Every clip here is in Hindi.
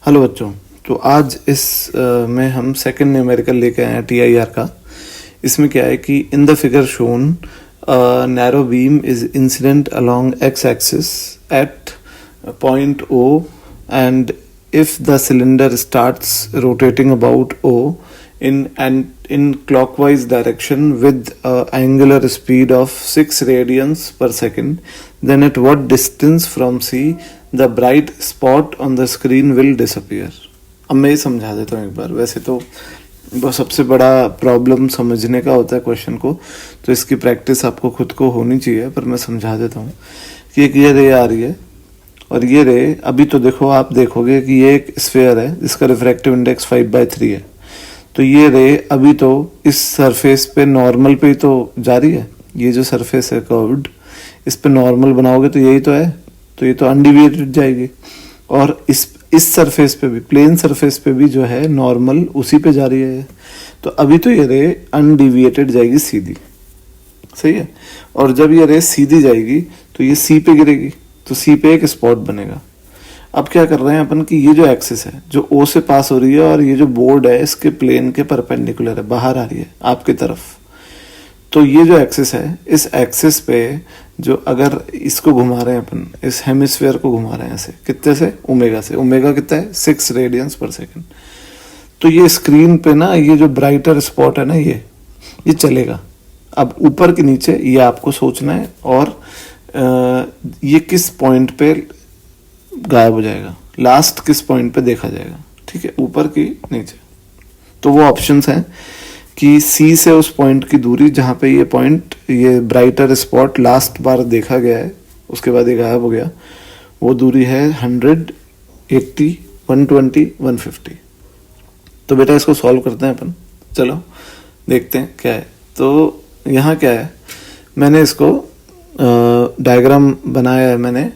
हेलो बच्चों। तो आज में हम सेकंड न्यूमेरिकल लेके आए हैं TIR का। इसमें क्या है कि in the figure shown narrow beam is incident along x axis at point O and if the cylinder starts rotating about O in clockwise direction with angular speed of 6 radians per second, then at what distance from C the bright spot on the screen will disappear. अब मैं ये समझा देता हूँ एक बार। वैसे तो वो सबसे बड़ा प्रॉब्लम समझने का होता है क्वेश्चन को, तो इसकी प्रैक्टिस आपको खुद को होनी चाहिए, पर मैं समझा देता हूँ कि एक ये रे आ रही है और ये रे अभी तो देखो, आप देखोगे कि ये एक स्फीयर है जिसका रिफ्रैक्टिव इंडेक्स 5/3 है। तो ये रे अभी तो इस सरफेस पे नॉर्मल पे ही तो जा रही है। ये जो सरफेस है कर्व्ड, इस पे नॉर्मल बनाओगे तो यही तो है, तो ये तो अनडिविएटेड जाएगी। और इस सरफेस पे भी, प्लेन सरफेस पे भी जो है नॉर्मल उसी पे जा रही है। तो अभी तो ये रे अनडिविएटेड जाएगी सीधी, सही है। और जब ये रे सीधी जाएगी तो ये सी पे गिरेगी, तो सी पे एक स्पॉट बनेगा। अब क्या कर रहे हैं अपन कि ये जो एक्सिस है जो O से पास हो रही है और ये जो बोर्ड है इसके प्लेन के परपेंडिकुलर है, बाहर आ रही है आपकी तरफ। तो ये जो एक्सिस है, इस एक्सिस पे जो अगर इसको घुमा रहे हैं अपन, इस हेमिस्फीयर को घुमा रहे हैं ऐसे, कितने से? ओमेगा से। ओमेगा कितना है? 6 रेडियंस पर सेकंड। तो ये स्क्रीन पे ना, ये जो ब्राइटर स्पॉट है ना, ये चलेगा। अब ऊपर के नीचे ये आपको सोचना है, और ये किस पॉइंट पे गायब हो जाएगा, लास्ट किस पॉइंट पे देखा जाएगा, ठीक है, ऊपर की नीचे। तो वो ऑप्शंस हैं कि सी से उस पॉइंट की दूरी जहाँ पे ये पॉइंट, ये ब्राइटर स्पॉट लास्ट बार देखा गया है, उसके बाद ये गायब हो गया, वो दूरी है 100, 80, 120, 150। तो बेटा इसको सॉल्व करते हैं अपन, चलो देखते हैं क्या है। तो यहाँ क्या है, मैंने इसको डायग्राम बनाया है मैंने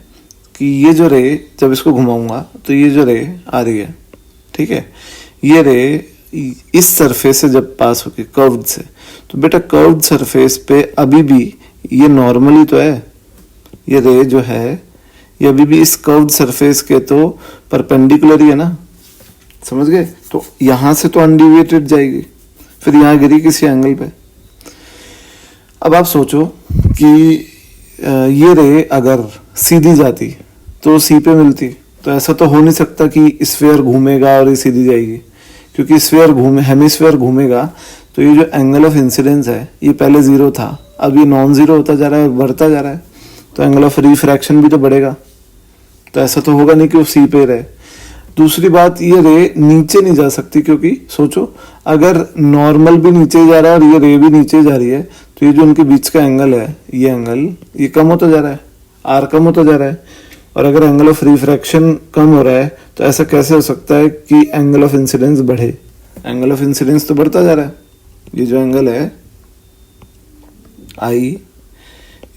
कि ये जो रे, जब इसको घुमाऊंगा तो ये जो रे आ रही है, ठीक है, ये रे इस सरफेस से जब पास होगी कर्व्ड से, तो बेटा कर्व्ड सरफेस पे अभी भी ये नॉर्मली तो है, ये रे जो है ये अभी भी इस कर्व्ड सरफेस के तो परपेंडिकुलर ही है ना, समझ गए। तो यहां से तो अनडिविएटेड जाएगी, फिर यहां गिरी किसी एंगल पे। अब आप सोचो कि ये रे अगर सीधी जाती तो सी पे मिलती, तो ऐसा तो हो नहीं सकता कि स्फीयर घूमेगा और ये सीधी जाएगी, क्योंकि स्फीयर हेमिस्फीयर घूमेगा तो ये जो एंगल ऑफ इंसिडेंस है ये पहले जीरो था, अब ये नॉन जीरो होता जा रहा है और बढ़ता जा रहा है, तो एंगल ऑफ रिफ्रैक्शन भी तो बढ़ेगा। तो ऐसा तो होगा नहीं कि वो सी पे रहे। दूसरी बात, ये रे नीचे नहीं जा सकती, क्योंकि सोचो अगर नॉर्मल भी नीचे जा रहा है और ये रे भी नीचे जा रही है, तो ये जो उनके बीच का एंगल है, ये एंगल ये कम होता जा रहा है, आर कम होता जा रहा है। और अगर एंगल ऑफ रिफ्रैक्शन कम हो रहा है तो ऐसा कैसे हो सकता है कि एंगल ऑफ इंसिडेंस बढ़े? एंगल ऑफ इंसिडेंस तो बढ़ता जा रहा है, ये जो एंगल है आई,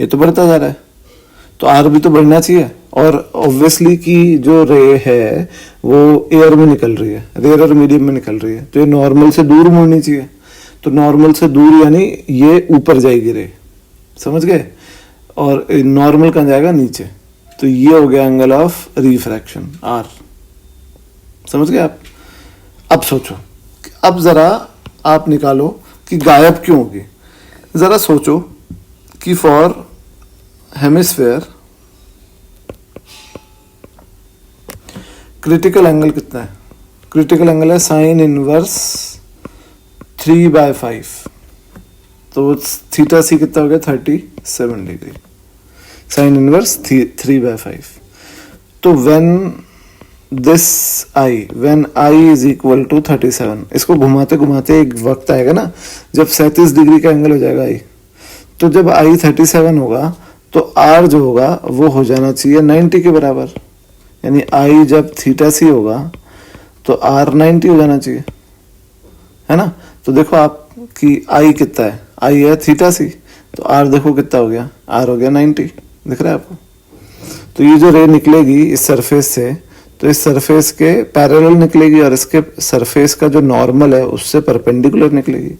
ये तो बढ़ता जा रहा है, तो आर भी तो बढ़ना चाहिए। और ऑब्वियसली कि जो रे है वो एयर में निकल रही है, रेयर और मीडियम में निकल रही है, तो ये नॉर्मल से दूर मुड़नी चाहिए। तो नॉर्मल से दूर यानी ये ऊपर जाएगी रे, समझ गए, और नॉर्मल कहाँ जाएगा? नीचे। तो ये हो गया एंगल ऑफ रिफ्रैक्शन आर, समझ गए आप। अब सोचो, अब जरा आप निकालो कि गायब क्यों होगी। जरा सोचो कि फॉर हेमिस्फीयर क्रिटिकल एंगल कितना है? क्रिटिकल एंगल है साइन इनवर्स 3/5, तो थीटा सी कितना हो गया? 37 डिग्री, साइन इनवर्स 3/5। तो when i is equal to 37, इसको घुमाते घुमाते एक वक्त आएगा ना जब 37 डिग्री का एंगल हो जाएगा आई। तो जब आई 37 होगा तो आर जो होगा वो हो जाना चाहिए 90 के बराबर, यानी आई जब थीटा सी होगा तो आर 90 हो जाना चाहिए, है ना। तो देखो आप कि आई कितना है, आई है थीटा सी, तो आर देखो कितना हो गया, आर हो गया 90, दिख रहा है आपको। तो ये जो रे निकलेगी इस सरफेस से, तो इस सरफेस के पैरेलल निकलेगी और इसके सरफेस का जो नॉर्मल है उससे परपेंडिकुलर निकलेगी।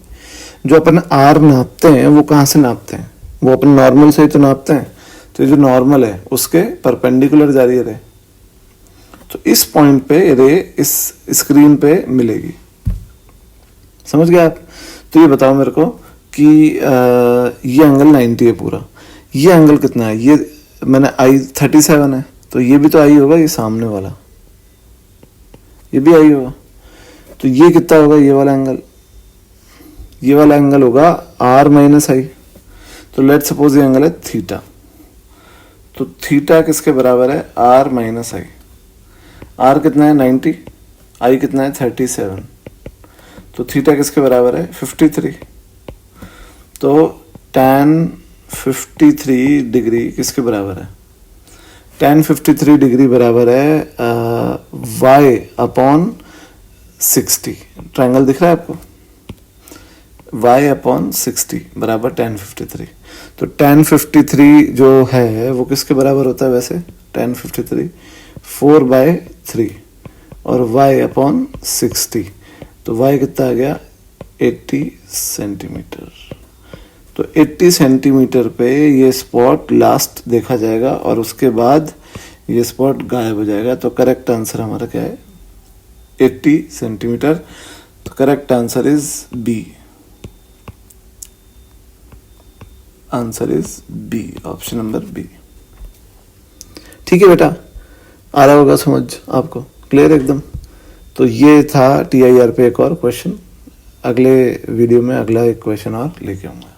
जो अपन आर नापते हैं वो कहाँ से नापते हैं? वो अपन नॉर्मल से ही तो नापते हैं। तो ये जो नॉर्मल है उसके परपेंडिकुलर जा रही है रे, तो इस पॉइंट पे रे इस स्क्रीन पे मिलेगी। समझ गए आप? तो ये बताओ मेरे को कि ये एंगल 90 है पूरा, ये एंगल कितना है? ये मैंने आई 37 है, तो ये भी तो आई होगा, ये सामने वाला ये भी आई होगा। तो ये कितना होगा? ये वाला एंगल, ये वाला एंगल होगा आर माइनस आई। तो लेट सपोज ये एंगल है थीटा, तो थीटा किसके बराबर है? Are minus I. आर कितना है? 90, आई कितना है? 37, तो थीटा किसके बराबर है? 53। तो tan 53 डिग्री किसके बराबर है? tan 53 डिग्री बराबर है y अपॉन 60। ट्रायंगल दिख रहा है आपको? y अपॉन 60 बराबर tan 53। तो tan 53 जो है वो किसके बराबर होता है वैसे? tan 53 4/3 और y अपॉन 60, तो y कितना आ गया? 80 सेंटीमीटर। तो 80 सेंटीमीटर पे ये स्पॉट लास्ट देखा जाएगा और उसके बाद ये स्पॉट गायब हो जाएगा। तो करेक्ट आंसर हमारा क्या है? 80 सेंटीमीटर। तो correct answer is B. Answer is B, option number B. ठीक है बेटा, आ रहा होगा समझ आपको? क्लियर एकदम? तो ये था TIR पे एक और क्वेश्चन। अगले वीडियो में अगला एक क्वेश्चन और लेके आऊंगा।